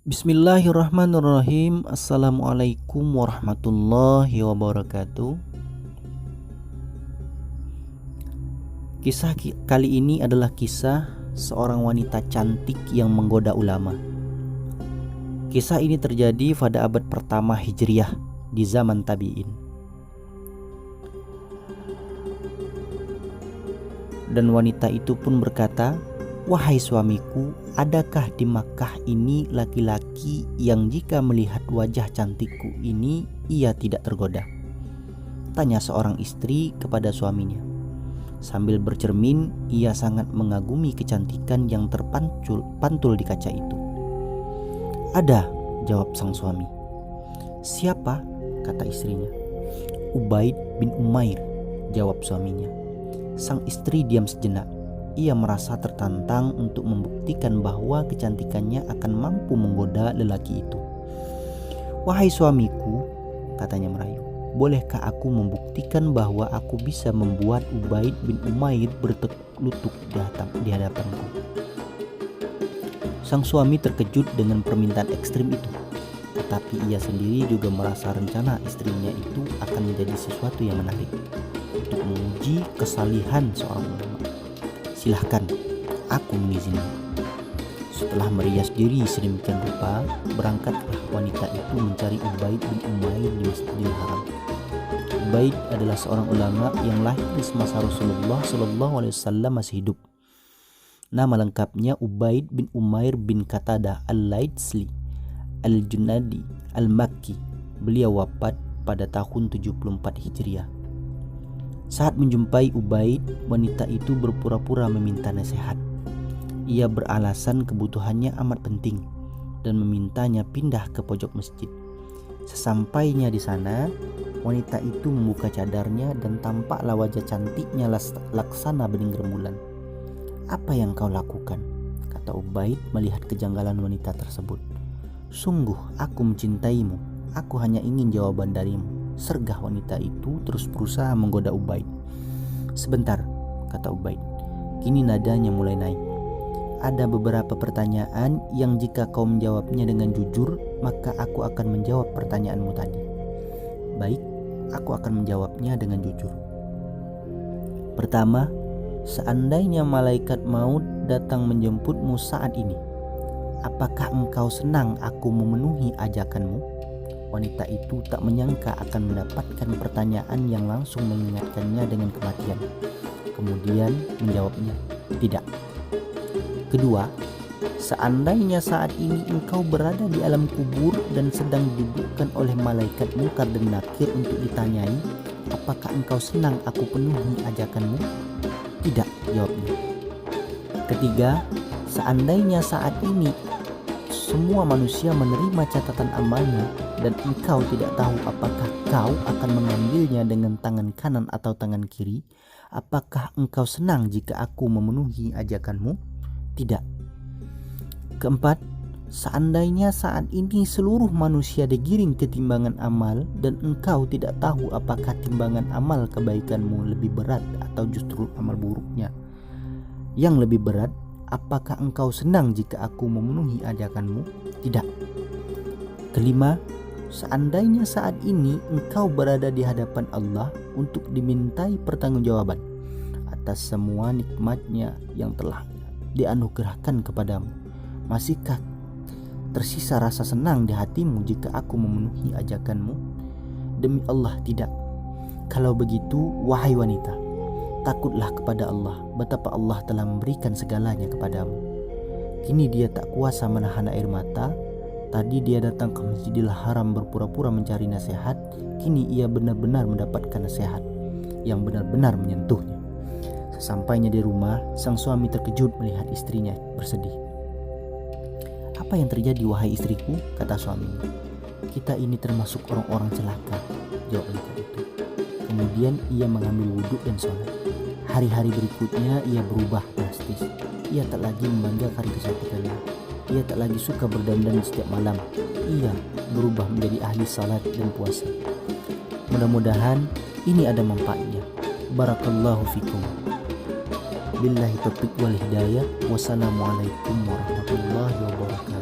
Bismillahirrahmanirrahim. Assalamualaikum warahmatullahi wabarakatuh. Kisah kali ini adalah kisah seorang wanita cantik yang menggoda ulama. Kisah ini terjadi pada abad pertama Hijriah di zaman tabi'in. Dan wanita itu pun berkata, "Wahai suamiku, adakah di Makkah ini laki-laki yang jika melihat wajah cantikku ini ia tidak tergoda?" Tanya seorang istri kepada suaminya. Sambil bercermin, ia sangat mengagumi kecantikan yang terpantul di kaca itu. "Ada," jawab sang suami. "Siapa?" kata istrinya. "Ubaid bin Umair," jawab suaminya. Sang istri diam sejenak. Ia merasa tertantang untuk membuktikan bahwa kecantikannya akan mampu menggoda lelaki itu. "Wahai suamiku," katanya merayu, "bolehkah aku membuktikan bahwa aku bisa membuat Ubaid bin Umair berlutut di hadapanku?" Sang suami terkejut dengan permintaan ekstrim itu. Tetapi ia sendiri juga merasa rencana istrinya itu akan menjadi sesuatu yang menarik untuk menguji kesalihan seorang ulama. "Silahkan, aku mengizinkan." Setelah merias diri sedemikian rupa, berangkatlah wanita itu mencari Ubaid bin Umair di Masjidil Haram. Ubaid adalah seorang ulama yang lahir di semasa Rasulullah SAW masih hidup. Nama lengkapnya Ubaid bin Umair bin Qatadah al-Laitsli al-Junadi al-Makki. Beliau wafat pada tahun 74 Hijriah. Saat menjumpai Ubaid, wanita itu berpura-pura meminta nasihat. Ia beralasan kebutuhannya amat penting dan memintanya pindah ke pojok masjid. Sesampainya di sana, wanita itu membuka cadarnya dan tampaklah wajah cantiknya laksana bening rembulan. "Apa yang kau lakukan?" kata Ubaid melihat kejanggalan wanita tersebut. "Sungguh aku mencintaimu. Aku hanya ingin jawaban darimu," sergah wanita itu terus berusaha menggoda Ubaid. "Sebentar," kata Ubaid. Kini nadanya mulai naik. "Ada beberapa pertanyaan yang jika kau menjawabnya dengan jujur, maka aku akan menjawab pertanyaanmu tadi." "Baik, aku akan menjawabnya dengan jujur. Pertama, seandainya malaikat maut datang menjemputmu saat ini, apakah engkau senang aku memenuhi ajakanmu?" Wanita itu tak menyangka akan mendapatkan pertanyaan yang langsung mengingatkannya dengan kematian. Kemudian menjawabnya, "Tidak." Kedua, seandainya saat ini engkau berada di alam kubur dan sedang didudukkan oleh malaikat Munkar dan Nakir untuk ditanyai, apakah engkau senang aku penuhi ajakanmu? "Tidak," jawabnya. Ketiga, seandainya saat ini semua manusia menerima catatan amalnya dan engkau tidak tahu apakah kau akan mengambilnya dengan tangan kanan atau tangan kiri, apakah engkau senang jika aku memenuhi ajakanmu? "Tidak." Keempat, seandainya saat ini seluruh manusia digiring ke timbangan amal dan engkau tidak tahu apakah timbangan amal kebaikanmu lebih berat atau justru amal buruknya yang lebih berat, apakah engkau senang jika aku memenuhi ajakanmu? "Tidak." Kelima, seandainya saat ini engkau berada di hadapan Allah untuk dimintai pertanggungjawaban atas semua nikmatnya yang telah dianugerahkan kepadamu, masihkah tersisa rasa senang di hatimu jika aku memenuhi ajakanmu? "Demi Allah, tidak." "Kalau begitu, wahai wanita, takutlah kepada Allah, betapa Allah telah memberikan segalanya kepadamu." Kini dia tak kuasa menahan air mata. Tadi dia datang ke Masjidil Haram berpura-pura mencari nasihat. Kini ia benar-benar mendapatkan nasihat yang benar-benar menyentuhnya. Sesampainya di rumah, sang suami terkejut melihat istrinya bersedih. "Apa yang terjadi, wahai istriku?" kata suaminya. "Kita ini termasuk orang-orang celaka," jawab wanita itu. Kemudian ia mengambil wudhu dan sholat. Hari-hari berikutnya ia berubah drastis. Ia tak lagi membanggakan kecantikannya. Ia tak lagi suka berdandan setiap malam. Ia berubah menjadi ahli salat dan puasa. Mudah-mudahan ini ada manfaatnya. Barakallahu fikum. Billahi taufiq wal hidayah. Wassalamualaikum warahmatullahi wabarakatuh.